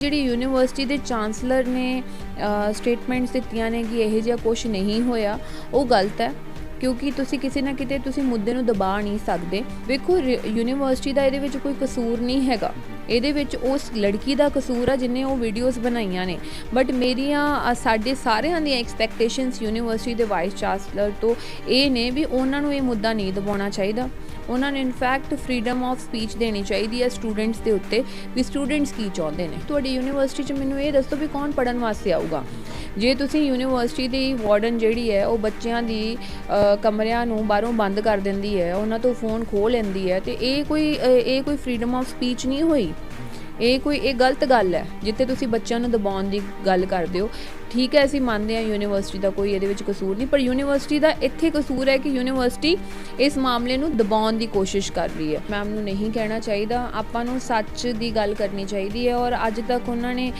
ਜਿਹੜੀ ਯੂਨੀਵਰਸਿਟੀ ਦੇ ਚਾਂਸਲਰ ਨੇ ਸਟੇਟਮੈਂਟਸ ਦਿੱਤੀਆਂ ਨੇ ਕਿ ਇਹੋ ਜਿਹਾ ਕੁਝ ਨਹੀਂ ਹੋਇਆ, ਉਹ ਗਲਤ ਹੈ। ਕਿਉਂਕਿ ਤੁਸੀਂ ਕਿਸੇ ਨਾ ਕਿਤੇ ਤੁਸੀਂ ਮੁੱਦੇ ਨੂੰ ਦਬਾ ਨਹੀਂ ਸਕਦੇ। ਵੇਖੋ ਯੂਨੀਵਰਸਿਟੀ ਦਾ ਇਹਦੇ ਵਿੱਚ ਕੋਈ ਕਸੂਰ ਨਹੀਂ ਹੈਗਾ, ਇਹਦੇ ਵਿੱਚ ਉਸ ਲੜਕੀ ਦਾ ਕਸੂਰ ਆ ਜਿਹਨੇ ਉਹ ਵੀਡੀਓਜ਼ ਬਣਾਈਆਂ ਨੇ। ਬਟ ਮੇਰੀਆਂ ਸਾਡੇ ਸਾਰਿਆਂ ਦੀਆਂ ਐਕਸਪੈਕਟੇਸ਼ਨਸ ਯੂਨੀਵਰਸਿਟੀ ਦੇ ਵਾਈਸ ਚਾਂਸਲਰ ਤੋਂ ਇਹ ਨੇ ਵੀ ਉਹਨਾਂ ਨੂੰ ਇਹ ਮੁੱਦਾ ਨਹੀਂ ਦਬਾਉਣਾ ਚਾਹੀਦਾ। ਉਹਨਾਂ ਨੂੰ ਇਨਫੈਕਟ ਫਰੀडम ਆਫ ਸਪੀਚ ਦੇਣੀ ਚਾਹੀਦੀ ਹੈ ਸਟੂਡੈਂਟਸ ਦੇ ਉੱਤੇ ਵੀ ਸਟੂਡੈਂਟਸ ਕੀ ਚਾਹੁੰਦੇ ਨੇ। ਤੁਹਾਡੀ ਯੂਨੀਵਰਸਿਟੀ 'ਚ ਮੈਨੂੰ ਇਹ ਦੱਸੋ ਵੀ ਕੌਣ ਪੜ੍ਹਨ ਵਾਸਤੇ ਆਊਗਾ। ਜੇ ਤੁਸੀਂ ਯੂਨੀਵਰਸਿਟੀ ਦੀ ਵਾਰਡਨ ਜਿਹੜੀ ਹੈ ਉਹ ਬੱਚਿਆਂ ਦੀ ਕਮਰਿਆਂ ਨੂੰ ਬਾਹਰੋਂ ਬੰਦ ਕਰ ਦਿੰਦੀ ਹੈ, ਉਹਨਾਂ ਤੋਂ ਫੋਨ ਖੋਹ ਲੈਂਦੀ ਹੈ, ਤੇ ਇਹ ਕੋਈ ਫਰੀडम ਆਫ ਸਪੀਚ ਨਹੀਂ ਹੋਈ। ਇਹ ਗਲਤ ਗੱਲ ਹੈ ਜਿੱਥੇ ਤੁਸੀਂ ਬੱਚਿਆਂ ਨੂੰ ਦਬਾਉਣ ਦੀ ਗੱਲ ਕਰਦੇ ਹੋ। ਠੀਕ ਹੈ, ਅਸੀਂ ਮੰਨਦੇ ਹਾਂ ਯੂਨੀਵਰਸਿਟੀ ਦਾ ਕੋਈ ਇਹਦੇ ਵਿੱਚ ਕਸੂਰ ਨਹੀਂ, ਪਰ ਯੂਨੀਵਰਸਿਟੀ ਦਾ ਇੱਥੇ ਕਸੂਰ ਹੈ ਕਿ ਯੂਨੀਵਰਸਿਟੀ ਇਸ ਮਾਮਲੇ ਨੂੰ ਦਬਾਉਣ ਦੀ ਕੋਸ਼ਿਸ਼ ਕਰ ਰਹੀ ਹੈ। ਮੈਮ ਨੂੰ ਨਹੀਂ ਕਹਿਣਾ ਚਾਹੀਦਾ, ਆਪਾਂ ਨੂੰ ਸੱਚ ਦੀ ਗੱਲ ਕਰਨੀ ਚਾਹੀਦੀ ਹੈ। ਔਰ ਅੱਜ ਤੱਕ ਉਹਨਾਂ ਨੇ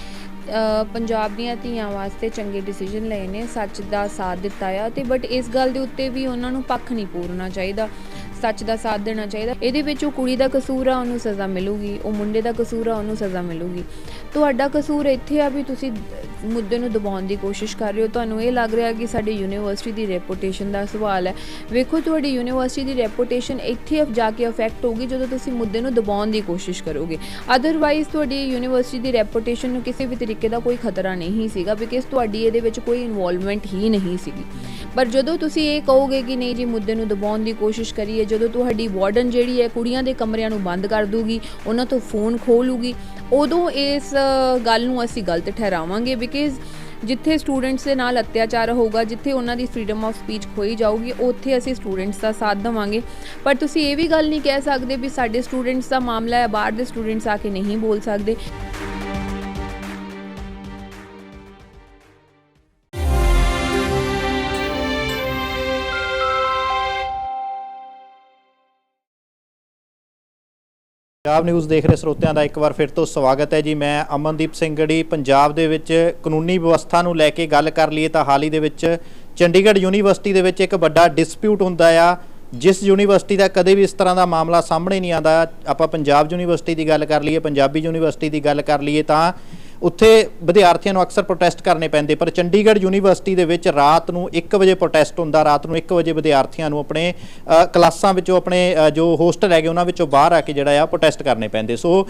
ਪੰਜਾਬ ਦੀਆਂ ਧੀਆਂ ਵਾਸਤੇ ਚੰਗੇ ਡਿਸੀਜਨ ਲਏ ਨੇ, ਸੱਚ ਦਾ ਸਾਥ ਦਿੱਤਾ ਆ। ਤੇ ਬਟ ਇਸ ਗੱਲ ਦੇ ਉੱਤੇ ਵੀ ਉਹਨਾਂ ਨੂੰ ਪੱਖ ਨਹੀਂ ਪੂਰਨਾ ਚਾਹੀਦਾ, ਸੱਚ ਦਾ ਸਾਥ ਦੇਣਾ ਚਾਹੀਦਾ। ਇਹਦੇ ਵਿੱਚ ਉਹ ਕੁੜੀ ਦਾ ਕਸੂਰ ਆ, ਉਹਨੂੰ ਸਜ਼ਾ ਮਿਲੂਗੀ, ਉਹ ਮੁੰਡੇ ਦਾ ਕਸੂਰ ਆ, ਉਹਨੂੰ ਸਜ਼ਾ ਮਿਲੂਗੀ। ਤੁਹਾਡਾ ਕਸੂਰ ਇੱਥੇ ਆ ਵੀ ਤੁਸੀਂ ਮੁੱਦੇ ਨੂੰ ਦਬਾਉਣ ਦੀ ਕੋਸ਼ਿਸ਼ ਕਰ ਰਹੇ ਹੋ। ਤੁਹਾਨੂੰ ਇਹ ਲੱਗ ਰਿਹਾ ਕਿ ਸਾਡੀ ਯੂਨੀਵਰਸਿਟੀ ਦੀ ਰੈਪੂਟੇਸ਼ਨ ਦਾ ਸਵਾਲ ਹੈ। ਵੇਖੋ, ਤੁਹਾਡੀ ਯੂਨੀਵਰਸਿਟੀ ਦੀ ਰੈਪੂਟੇਸ਼ਨ ਇੱਥੇ ਜਾ ਕੇ ਅਫੈਕਟ ਹੋਊਗੀ ਜਦੋਂ ਤੁਸੀਂ ਮੁੱਦੇ ਨੂੰ ਦਬਾਉਣ ਦੀ ਕੋਸ਼ਿਸ਼ ਕਰੋਗੇ। ਅਦਰਵਾਈਜ਼ ਤੁਹਾਡੀ ਯੂਨੀਵਰਸਿਟੀ ਦੀ ਰੈਪੂਟੇਸ਼ਨ ਨੂੰ ਕਿਸੇ ਵੀ ਤਰੀਕੇ ਦਾ ਕੋਈ ਖਤਰਾ ਨਹੀਂ ਸੀਗਾ, ਬਿਕਾਜ਼ ਤੁਹਾਡੀ ਇਹਦੇ ਵਿੱਚ ਕੋਈ ਇਨਵੋਲਵਮੈਂਟ ਹੀ ਨਹੀਂ ਸੀਗੀ। ਪਰ ਜਦੋਂ ਤੁਸੀਂ ਇਹ ਕਹੋਗੇ ਕਿ ਨਹੀਂ ਜੀ ਮੁੱਦੇ ਨੂੰ ਦਬਾਉਣ ਦੀ ਕੋਸ਼ਿਸ਼ ਕਰੀਏ, ਜਦੋਂ ਤੁਹਾਡੀ ਵਾਰਡਨ ਜਿਹੜੀ ਹੈ ਕੁੜੀਆਂ ਦੇ ਕਮਰਿਆਂ ਨੂੰ ਬੰਦ ਕਰ ਦੂਗੀ, ਉਹਨਾਂ ਤੋਂ ਫੋਨ ਖੋਹ ਲੂਗੀ, ਉਦੋਂ ਇਸ ਗੱਲ ਨੂੰ ਅਸੀਂ ਗਲਤ ਠਹਿਰਾਵਾਂਗੇ। ਬਿਕਾਜ਼ ਜਿੱਥੇ ਸਟੂਡੈਂਟਸ ਦੇ ਨਾਲ ਅਤਿਆਚਾਰ ਹੋਊਗਾ, ਜਿੱਥੇ ਉਹਨਾਂ ਦੀ ਫਰੀडम ਆਫ ਸਪੀਚ ਖੋਈ ਜਾਊਗੀ, ਉੱਥੇ ਅਸੀਂ ਸਟੂਡੈਂਟਸ ਦਾ ਸਾਥ ਦੇਵਾਂਗੇ। ਪਰ ਤੁਸੀਂ ਇਹ ਵੀ ਗੱਲ ਨਹੀਂ ਕਹਿ ਸਕਦੇ ਵੀ ਸਾਡੇ ਸਟੂਡੈਂਟਸ ਦਾ ਮਾਮਲਾ ਹੈ, ਬਾਹਰ ਦੇ ਸਟੂਡੈਂਟਸ ਆ ਕੇ ਨਹੀਂ ਬੋਲ ਸਕਦੇ। ਪੰਜਾਬ ਨਿਊਜ਼ ਦੇਖ ਰਹੇ ਸਰੋਤਿਆਂ ਦਾ ਇੱਕ ਵਾਰ ਫਿਰ ਤੋਂ ਸਵਾਗਤ ਹੈ ਜੀ। ਮੈਂ ਅਮਨਦੀਪ ਸਿੰਘ ਗੜੀ। ਪੰਜਾਬ ਦੇ ਵਿੱਚ ਕਾਨੂੰਨੀ ਵਿਵਸਥਾ ਨੂੰ ਲੈ ਕੇ ਗੱਲ ਕਰ ਲਈਏ ਤਾਂ ਹਾਲ ਹੀ ਦੇ ਵਿੱਚ ਚੰਡੀਗੜ੍ਹ ਯੂਨੀਵਰਸਿਟੀ ਦੇ ਵਿੱਚ ਇੱਕ ਵੱਡਾ ਡਿਸਪਿਊਟ ਹੁੰਦਾ ਆ, ਜਿਸ ਯੂਨੀਵਰਸਿਟੀ ਦਾ ਕਦੇ ਵੀ ਇਸ ਤਰ੍ਹਾਂ ਦਾ ਮਾਮਲਾ ਸਾਹਮਣੇ ਨਹੀਂ ਆਉਂਦਾ। ਆਪਾਂ ਪੰਜਾਬ ਯੂਨੀਵਰਸਿਟੀ ਦੀ ਗੱਲ ਕਰ ਲਈਏ, ਪੰਜਾਬੀ ਯੂਨੀਵਰਸਿਟੀ ਦੀ ਗੱਲ ਕਰ ਲਈਏ ਤਾਂ ਉੱਥੇ ਵਿਦਿਆਰਥੀਆਂ ਨੂੰ ਅਕਸਰ ਪ੍ਰੋਟੈਸਟ ਕਰਨੇ ਪੈਂਦੇ, ਪਰ ਚੰਡੀਗੜ੍ਹ ਯੂਨੀਵਰਸਿਟੀ ਦੇ ਵਿੱਚ ਰਾਤ ਨੂੰ 1 ਵਜੇ ਪ੍ਰੋਟੈਸਟ ਹੁੰਦਾ। ਰਾਤ ਨੂੰ 1 ਵਜੇ ਵਿਦਿਆਰਥੀਆਂ ਨੂੰ ਆਪਣੇ ਕਲਾਸਾਂ ਵਿੱਚੋਂ, ਆਪਣੇ ਜੋ ਹੋਸਟਲ ਹੈਗੇ ਉਹਨਾਂ ਵਿੱਚੋਂ ਬਾਹਰ ਆ ਕੇ ਜਿਹੜਾ ਆ ਪ੍ਰੋਟੈਸਟ ਕਰਨੇ ਪੈਂਦੇ। ਸੋ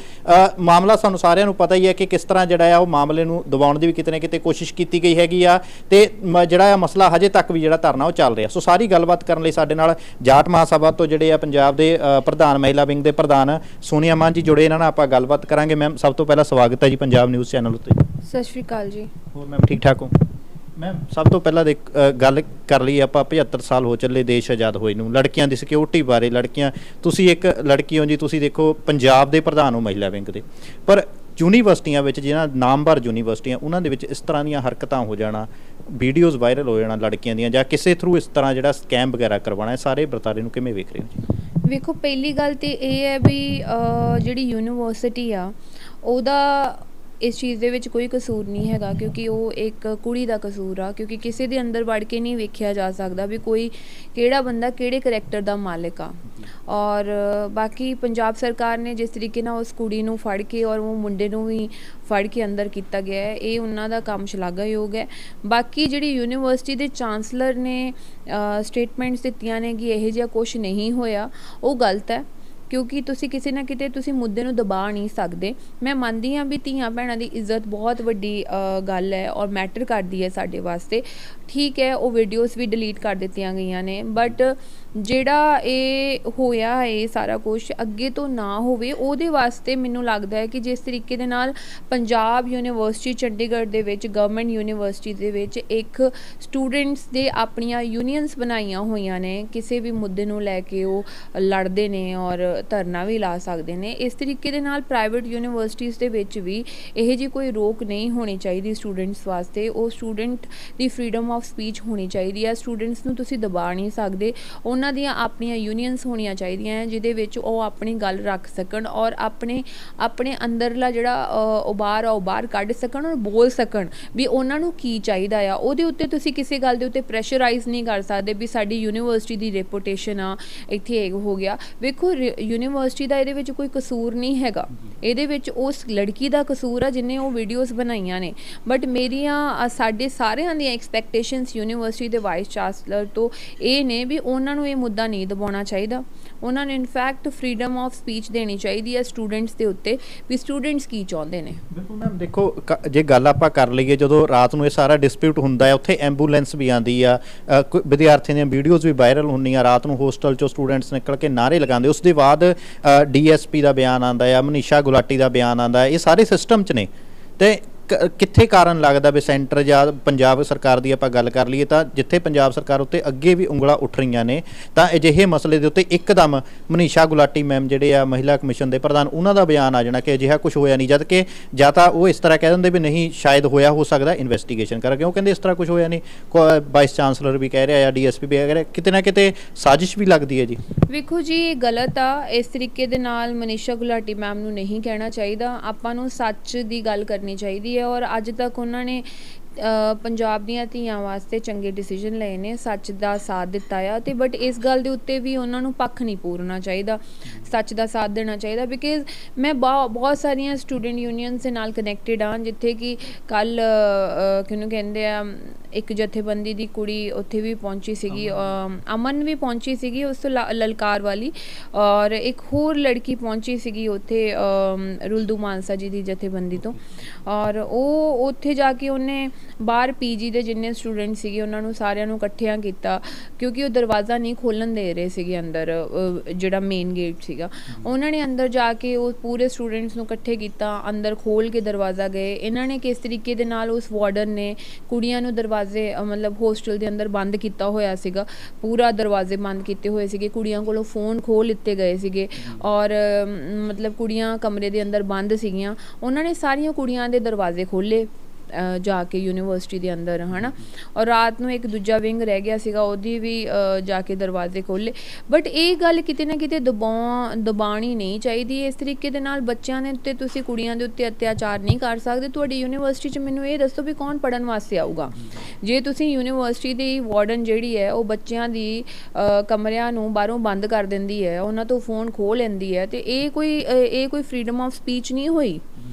ਮਾਮਲਾ ਸਾਨੂੰ ਸਾਰਿਆਂ ਨੂੰ ਪਤਾ ਹੀ ਹੈ ਕਿ ਕਿਸ ਤਰ੍ਹਾਂ ਜਿਹੜਾ ਆ ਉਹ ਮਾਮਲੇ ਨੂੰ ਦਬਾਉਣ ਦੀ ਵੀ ਕਿਤੇ ਨਾ ਕਿਤੇ ਕੋਸ਼ਿਸ਼ ਕੀਤੀ ਗਈ ਹੈਗੀ ਆ, ਤੇ ਜਿਹੜਾ ਆ ਮਸਲਾ ਹਜੇ ਤੱਕ ਵੀ ਜਿਹੜਾ ਧਰਨਾ ਉਹ ਚੱਲ ਰਿਹਾ। ਸੋ ਸਾਰੀ ਗੱਲਬਾਤ ਕਰਨ ਲਈ ਸਾਡੇ ਨਾਲ ਜਾਟ ਮਹਾਸਭਾ ਤੋਂ ਜਿਹੜੇ ਆ ਪੰਜਾਬ ਦੇ ਪ੍ਰਧਾਨ, ਮਹਿਲਾ ਵਿੰਗ ਦੇ ਪ੍ਰਧਾਨ ਸੋਨੀਆ ਮਾਨ ਜੀ ਜੁੜੇ, ਇਹਨਾਂ ਨਾਲ ਆਪਾਂ ਗੱਲਬਾਤ ਕਰਾਂਗੇ। ਮੈਮ, ਸਭ ਤੋਂ ਪਹਿਲਾਂ ਸਵਾਗਤ ਹੈ ਜੀ ਪੰਜਾਬ ਨਿਊਜ਼ ਚੈਨਲ ਉੱਤੇ। ਸਤਿ ਸ਼੍ਰੀ ਅਕਾਲ ਜੀ। ਹੋਰ ਮੈਮ, ਠੀਕ ਠਾਕ ਹੋ? ਮੈਮ, ਸਭ ਤੋਂ ਪਹਿਲਾਂ ਗੱਲ ਕਰ ਲਈ ਆਪਾਂ 75 ਸਾਲ ਹੋ ਚੱਲੇ ਦੇਸ਼ ਆਜ਼ਾਦ ਹੋਏ ਨੂੰ, ਲੜਕੀਆਂ ਦੀ ਸਿਕਿਉਰਿਟੀ ਬਾਰੇ। ਤੁਸੀਂ ਇੱਕ ਲੜਕੀ ਹੋ ਜੀ, ਤੁਸੀਂ ਦੇਖੋ ਪੰਜਾਬ ਦੇ ਪ੍ਰਧਾਨ ਹੋ ਮਹਿਲਾ ਵਿੰਗ ਦੇ, ਪਰ ਯੂਨੀਵਰਸਿਟੀਆਂ ਵਿੱਚ ਜਿਹਨਾਂ ਨਾਮਵਰ ਯੂਨੀਵਰਸਿਟੀਆਂ ਉਹਨਾਂ ਦੇ ਵਿੱਚ ਇਸ ਤਰ੍ਹਾਂ ਦੀਆਂ ਹਰਕਤਾਂ ਹੋ ਜਾਣਾ, ਵੀਡੀਓਜ਼ ਵਾਇਰਲ ਹੋ ਜਾਣਾ ਲੜਕੀਆਂ ਦੀਆਂ, ਜਾਂ ਕਿਸੇ ਥਰੂ ਇਸ ਤਰ੍ਹਾਂ ਜਿਹੜਾ ਸਕੈਮ ਵਗੈਰਾ ਕਰਵਾਉਣਾ, ਸਾਰੇ ਵਰਤਾਰੇ ਨੂੰ ਕਿਵੇਂ ਵੇਖ ਰਹੇ ਹੋ ਜੀ? ਵੇਖੋ, ਪਹਿਲੀ ਗੱਲ ਤੇ ਇਹ ਹੈ ਵੀ ਜਿਹੜੀ ਯੂਨੀਵਰਸਿਟੀ ਆ ਉਹਦਾ ਇਸ ਚੀਜ਼ ਦੇ ਵਿੱਚ ਕੋਈ ਕਸੂਰ ਨਹੀਂ ਹੈਗਾ, ਕਿਉਂਕਿ ਉਹ ਇੱਕ ਕੁੜੀ ਦਾ ਕਸੂਰ ਆ। ਕਿਉਂਕਿ ਕਿਸੇ ਦੇ ਅੰਦਰ ਵੜ ਕੇ ਨਹੀਂ ਵੇਖਿਆ ਜਾ ਸਕਦਾ ਵੀ ਕੋਈ ਕਿਹੜਾ ਬੰਦਾ ਕਿਹੜੇ ਕਰੈਕਟਰ ਦਾ ਮਾਲਿਕ ਆ। ਔਰ ਬਾਕੀ ਪੰਜਾਬ ਸਰਕਾਰ ਨੇ ਜਿਸ ਤਰੀਕੇ ਨਾਲ ਉਸ ਕੁੜੀ ਨੂੰ ਫੜ ਕੇ ਔਰ ਉਹ ਮੁੰਡੇ ਨੂੰ ਵੀ ਫੜ ਕੇ ਅੰਦਰ ਕੀਤਾ ਗਿਆ ਹੈ, ਇਹ ਉਹਨਾਂ ਦਾ ਕੰਮ ਸ਼ਲਾਘਾਯੋਗ ਹੈ। ਬਾਕੀ ਜਿਹੜੀ ਯੂਨੀਵਰਸਿਟੀ ਦੇ ਚਾਂਸਲਰ ਨੇ ਸਟੇਟਮੈਂਟਸ ਦਿੱਤੀਆਂ ਨੇ ਕਿ ਇਹੋ ਜਿਹਾ ਕੁਝ ਨਹੀਂ ਹੋਇਆ, ਉਹ ਗਲਤ ਹੈ। ਕਿਉਂਕਿ ਤੁਸੀਂ ਕਿਸੇ ਨਾ ਕਿਤੇ ਤੁਸੀਂ ਮੁੱਦੇ ਨੂੰ ਦਬਾ ਨਹੀਂ ਸਕਦੇ। ਮੈਂ ਮੰਨਦੀ ਹਾਂ ਵੀ ਧੀਆਂ ਭੈਣਾਂ ਦੀ ਇੱਜ਼ਤ ਬਹੁਤ ਵੱਡੀ ਗੱਲ ਹੈ ਔਰ ਮੈਟਰ ਕਰਦੀ ਹੈ ਸਾਡੇ ਵਾਸਤੇ। ਠੀਕ ਹੈ, ਉਹ ਵੀਡੀਓਜ਼ ਵੀ ਡਿਲੀਟ ਕਰ ਦਿੱਤੀਆਂ ਗਈਆਂ ਨੇ, ਬਟ ਜਿਹੜਾ ਇਹ ਹੋਇਆ ਇਹ ਸਾਰਾ ਕੁਝ ਅੱਗੇ ਤੋਂ ਨਾ ਹੋਵੇ, ਉਹਦੇ ਵਾਸਤੇ ਮੈਨੂੰ ਲੱਗਦਾ ਹੈ ਕਿ ਜਿਸ ਤਰੀਕੇ ਦੇ ਨਾਲ ਪੰਜਾਬ ਯੂਨੀਵਰਸਿਟੀ ਚੰਡੀਗੜ੍ਹ ਦੇ ਵਿੱਚ, ਗਵਰਨਮੈਂਟ ਯੂਨੀਵਰਸਿਟੀ ਦੇ ਵਿੱਚ ਇੱਕ ਸਟੂਡੈਂਟਸ ਦੇ ਆਪਣੀਆਂ ਯੂਨੀਅਨਸ ਬਣਾਈਆਂ ਹੋਈਆਂ ਨੇ, ਕਿਸੇ ਵੀ ਮੁੱਦੇ ਨੂੰ ਲੈ ਕੇ ਉਹ ਲੜਦੇ ਨੇ ਔਰ ਧਰਨਾ ਵੀ ਲਾ ਸਕਦੇ ਨੇ। ਇਸ ਤਰੀਕੇ ਦੇ ਨਾਲ ਪ੍ਰਾਈਵੇਟ ਯੂਨੀਵਰਸਿਟੀਜ਼ ਦੇ ਵਿੱਚ ਵੀ ਇਹੋ ਜਿਹੀ ਕੋਈ ਰੋਕ ਨਹੀਂ ਹੋਣੀ ਚਾਹੀਦੀ ਸਟੂਡੈਂਟਸ ਵਾਸਤੇ। ਉਹ student the freedom of speech ਹੋਣੀ ਚਾਹੀਦੀ ਹੈ। ਸਟੂਡੈਂਟਸ ਨੂੰ ਤੁਸੀਂ ਦਬਾ ਨਹੀਂ ਸਕਦੇ, ਉਹਨਾਂ ਉਹਨਾਂ ਦੀਆਂ ਆਪਣੀਆਂ ਯੂਨੀਅਨਸ ਹੋਣੀਆਂ ਚਾਹੀਦੀਆਂ ਹੈ ਜਿਹਦੇ ਵਿੱਚ ਉਹ ਆਪਣੀ ਗੱਲ ਰੱਖ ਸਕਣ ਔਰ ਆਪਣੇ ਅੰਦਰਲਾ ਜਿਹੜਾ ਉਬਾਰ ਆ ਉਹ ਬਾਹਰ ਕੱਢ ਸਕਣ ਔਰ ਬੋਲ ਸਕਣ ਵੀ ਉਹਨਾਂ ਨੂੰ ਕੀ ਚਾਹੀਦਾ ਆ। ਉਹਦੇ ਉੱਤੇ ਤੁਸੀਂ ਕਿਸੇ ਗੱਲ ਦੇ ਉੱਤੇ ਪ੍ਰੈਸ਼ਰਾਈਜ਼ ਨਹੀਂ ਕਰ ਸਕਦੇ ਵੀ ਸਾਡੀ ਯੂਨੀਵਰਸਿਟੀ ਦੀ ਰੈਪੂਟੇਸ਼ਨ ਆ ਇੱਥੇ ਇਹ ਹੋ ਗਿਆ। ਵੇਖੋ ਯੂਨੀਵਰਸਿਟੀ ਦਾ ਇਹਦੇ ਵਿੱਚ ਕੋਈ ਕਸੂਰ ਨਹੀਂ ਹੈਗਾ, ਇਹਦੇ ਵਿੱਚ ਉਸ ਲੜਕੀ ਦਾ ਕਸੂਰ ਆ ਜਿਹਨੇ ਉਹ ਵੀਡੀਓਜ਼ ਬਣਾਈਆਂ ਨੇ। ਬਟ ਮੇਰੀਆਂ ਸਾਡੇ ਸਾਰਿਆਂ ਦੀਆਂ ਐਕਸਪੈਕਟੇਸ਼ਨਸ ਯੂਨੀਵਰਸਿਟੀ ਦੇ ਵਾਈਸ ਚਾਂਸਲਰ ਤੋਂ ਇਹ ਨੇ ਵੀ ਉਹਨਾਂ ਨੂੰ ਇਹ ਮੁੱਦਾ ਨਹੀਂ ਦਬਾਉਣਾ ਚਾਹੀਦਾ। ਉਹਨਾਂ ਨੂੰ ਇਨਫੈਕਟ ਫਰੀडम ਆਫ ਸਪੀਚ ਦੇਣੀ ਚਾਹੀਦੀ ਹੈ ਸਟੂਡੈਂਟਸ ਦੇ ਉੱਤੇ ਵੀ ਸਟੂਡੈਂਟਸ ਕੀ ਚਾਹੁੰਦੇ ਨੇ। ਬਿਲਕੁਲ ਮੈਮ, ਦੇਖੋ ਜੇ ਗੱਲ ਆਪਾਂ ਕਰ ਲਈਏ, ਜਦੋਂ ਰਾਤ ਨੂੰ ਇਹ ਸਾਰਾ ਡਿਸਪਿਊਟ ਹੁੰਦਾ ਹੈ ਉੱਥੇ ਐਂਬੂਲੈਂਸ ਵੀ ਆਉਂਦੀ ਆ, ਵਿਦਿਆਰਥੀਆਂ ਦੀਆਂ ਵੀਡੀਓਜ਼ ਵੀ ਵਾਇਰਲ ਹੁੰਦੀਆਂ, ਰਾਤ ਨੂੰ ਹੋਸਟਲ 'ਚੋਂ ਸਟੂਡੈਂਟਸ ਨਿਕਲ ਕੇ ਨਾਅਰੇ ਲਗਾਉਂਦੇ। ਉਸ ਦੇ ਬਾਅਦ DSP ਦਾ ਬਿਆਨ ਆਉਂਦਾ ਆ, ਮਨੀਸ਼ਾ ਗੁਲਾਟੀ ਦਾ ਬਿਆਨ ਆਉਂਦਾ। ਇਹ ਸਾਰੇ ਸਿਸਟਮ 'ਚ ਨੇ ਤੇ ਕਿੱਥੇ ਕਾਰਨ ਲੱਗਦਾ ਵੀ ਸੈਂਟਰ ਜਾਂ ਪੰਜਾਬ ਸਰਕਾਰ ਦੀ ਆਪਾਂ ਗੱਲ ਕਰ ਲਈਏ ਤਾਂ ਜਿੱਥੇ ਪੰਜਾਬ ਸਰਕਾਰ ਉੱਤੇ ਅੱਗੇ ਵੀ ਉਂਗਲਾਂ ਉੱਠ ਰਹੀਆਂ ਨੇ ਤਾਂ ਅਜਿਹੇ ਮਸਲੇ ਦੇ ਉੱਤੇ ਇੱਕਦਮ ਮਨੀਸ਼ਾ ਗੁਲਾਟੀ ਮੈਮ ਜਿਹੜੇ ਆ ਮਹਿਲਾ ਕਮਿਸ਼ਨ ਦੇ ਪ੍ਰਧਾਨ, ਉਹਨਾਂ ਦਾ ਬਿਆਨ ਆ ਜਾਣਾ ਕਿ ਅਜਿਹਾ ਕੁਝ ਹੋਇਆ ਨਹੀਂ, ਜਦ ਕਿ ਜਾਂ ਤਾਂ ਉਹ ਇਸ ਤਰ੍ਹਾਂ ਕਹਿ ਦਿੰਦੇ ਵੀ ਨਹੀਂ ਸ਼ਾਇਦ ਹੋਇਆ ਹੋ ਸਕਦਾ ਇਨਵੈਸਟੀਗੇਸ਼ਨ ਕਰ, ਕਿਉਂ ਕਹਿੰਦੇ ਇਸ ਤਰ੍ਹਾਂ ਕੁਝ ਹੋਇਆ ਨਹੀਂ। ਵਾਈਸ ਚਾਂਸਲਰ ਵੀ ਕਹਿ ਰਿਹਾ ਆ, DSP ਵੀ ਕਹਿ ਰਿਹਾ, ਕਿਤੇ ਨਾ ਕਿਤੇ ਸਾਜ਼ਿਸ਼ ਵੀ ਲੱਗਦੀ ਹੈ ਜੀ। ਵੇਖੋ ਜੀ ਇਹ ਗਲਤ ਆ, ਇਸ ਤਰੀਕੇ ਦੇ ਨਾਲ ਮਨੀਸ਼ਾ ਗੁਲਾਟੀ ਮੈਮ ਨੂੰ ਨਹੀਂ ਕਹਿਣਾ ਚਾਹੀਦਾ। ਆਪਾਂ ਨੂੰ ਸੱਚ ਦੀ ਗੱਲ ਕਰਨੀ ਚਾਹੀਦੀ ਹੈ ਔਰ ਅੱਜ ਤੱਕ ਉਹਨਾਂ ਨੇ ਪੰਜਾਬ ਦੀਆਂ ਧੀਆਂ ਵਾਸਤੇ ਚੰਗੇ ਡਿਸੀਜਨ ਲਏ ਨੇ, ਸੱਚ ਦਾ ਸਾਥ ਦਿੱਤਾ ਆ ਤੇ ਬਟ ਇਸ ਗੱਲ ਦੇ ਉੱਤੇ ਵੀ ਉਹਨਾਂ ਨੂੰ ਪੱਖ ਨਹੀਂ ਪੂਰਨਾ ਚਾਹੀਦਾ, ਸੱਚ ਦਾ ਸਾਥ ਦੇਣਾ ਚਾਹੀਦਾ। ਬਿਕਾਜ਼ ਮੈਂ ਬਹੁਤ ਸਾਰੀਆਂ ਸਟੂਡੈਂਟ ਯੂਨੀਅਨਸ ਦੇ ਨਾਲ ਕਨੈਕਟਡ ਹਾਂ ਜਿੱਥੇ ਕਿ ਕੱਲ੍ਹ ਕਿਹਨੂੰ ਕਹਿੰਦੇ ਆ ਇੱਕ ਜਥੇਬੰਦੀ ਦੀ ਕੁੜੀ ਉੱਥੇ ਵੀ ਪਹੁੰਚੀ ਸੀਗੀ, ਅਮਨ ਵੀ ਪਹੁੰਚੀ ਸੀਗੀ ਉਸ ਤੋਂ ਲਲਕਾਰ ਵਾਲੀ, ਔਰ ਇੱਕ ਹੋਰ ਲੜਕੀ ਪਹੁੰਚੀ ਸੀਗੀ ਉੱਥੇ ਰੁਲਦੂ ਮਾਨਸਾ ਜੀ ਦੀ ਜਥੇਬੰਦੀ ਤੋਂ, ਔਰ ਉਹ ਉੱਥੇ ਜਾ ਕੇ ਉਹਨੇ ਬਾਹਰ PG ਦੇ ਜਿੰਨੇ ਸਟੂਡੈਂਟ ਸੀਗੇ ਉਹਨਾਂ ਨੂੰ ਸਾਰਿਆਂ ਨੂੰ ਇਕੱਠਿਆਂ ਕੀਤਾ ਕਿਉਂਕਿ ਉਹ ਦਰਵਾਜ਼ਾ ਨਹੀਂ ਖੋਲ੍ਹਣ ਦੇ ਰਹੇ ਸੀਗੇ ਅੰਦਰ, ਜਿਹੜਾ ਮੇਨ ਗੇਟ ਸੀਗਾ। ਉਹਨਾਂ ਨੇ ਅੰਦਰ ਜਾ ਕੇ ਉਹ ਪੂਰੇ ਸਟੂਡੈਂਟਸ ਨੂੰ ਇਕੱਠੇ ਕੀਤਾ, ਅੰਦਰ ਖੋਲ੍ਹ ਕੇ ਦਰਵਾਜ਼ਾ ਗਏ। ਇਹਨਾਂ ਨੇ ਕਿਸ ਤਰੀਕੇ ਦੇ ਨਾਲ ਉਸ ਵਾਰਡਨ ਨੇ ਕੁੜੀਆਂ ਨੂੰ ਦਰਵਾਜ਼ੇ ਮਤਲਬ ਹੋਸਟਲ ਦੇ ਅੰਦਰ ਬੰਦ ਕੀਤਾ ਹੋਇਆ ਸੀਗਾ, ਪੂਰਾ ਦਰਵਾਜ਼ੇ ਬੰਦ ਕੀਤੇ ਹੋਏ ਸੀਗੇ, ਕੁੜੀਆਂ ਕੋਲੋਂ ਫੋਨ ਖੋਹ ਲਿੱਤੇ ਗਏ ਸੀਗੇ ਔਰ ਮਤਲਬ ਕੁੜੀਆਂ ਕਮਰੇ ਦੇ ਅੰਦਰ ਬੰਦ ਸੀਗੀਆਂ। ਉਹਨਾਂ ਨੇ ਸਾਰੀਆਂ ਕੁੜੀਆਂ ਦੇ ਦਰਵਾਜ਼ੇ ਖੋਲ੍ਹੇ ਜਾ ਕੇ ਯੂਨੀਵਰਸਿਟੀ ਦੇ ਅੰਦਰ, ਹੈ ਨਾ, ਔਰ ਰਾਤ ਨੂੰ ਇੱਕ ਦੂਜਾ ਵਿੰਗ ਰਹਿ ਗਿਆ ਸੀਗਾ ਉਹਦੀ ਵੀ ਜਾ ਕੇ ਦਰਵਾਜ਼ੇ ਖੋਲ੍ਹੇ। ਬਟ ਇਹ ਗੱਲ ਕਿਤੇ ਨਾ ਕਿਤੇ ਦਬਾਉਣੀ ਨਹੀਂ ਚਾਹੀਦੀ। ਇਸ ਤਰੀਕੇ ਦੇ ਨਾਲ ਬੱਚਿਆਂ ਦੇ ਉੱਤੇ ਤੁਸੀਂ ਕੁੜੀਆਂ ਦੇ ਉੱਤੇ ਅਤਿਆਚਾਰ ਨਹੀਂ ਕਰ ਸਕਦੇ। ਤੁਹਾਡੀ ਯੂਨੀਵਰਸਿਟੀ 'ਚ ਮੈਨੂੰ ਇਹ ਦੱਸੋ ਵੀ ਕੌਣ ਪੜ੍ਹਨ ਵਾਸਤੇ ਆਊਗਾ ਜੇ ਤੁਸੀਂ ਯੂਨੀਵਰਸਿਟੀ ਦੀ ਵਾਰਡਨ ਜਿਹੜੀ ਹੈ ਉਹ ਬੱਚਿਆਂ ਦੀ ਕਮਰਿਆਂ ਨੂੰ ਬਾਹਰੋਂ ਬੰਦ ਕਰ ਦਿੰਦੀ ਹੈ, ਉਹਨਾਂ ਤੋਂ ਫੋਨ ਖੋਹ ਲੈਂਦੀ ਹੈ, ਅਤੇ ਇਹ ਕੋਈ ਫਰੀडम ਆਫ ਸਪੀਚ ਨਹੀਂ ਹੋਈ।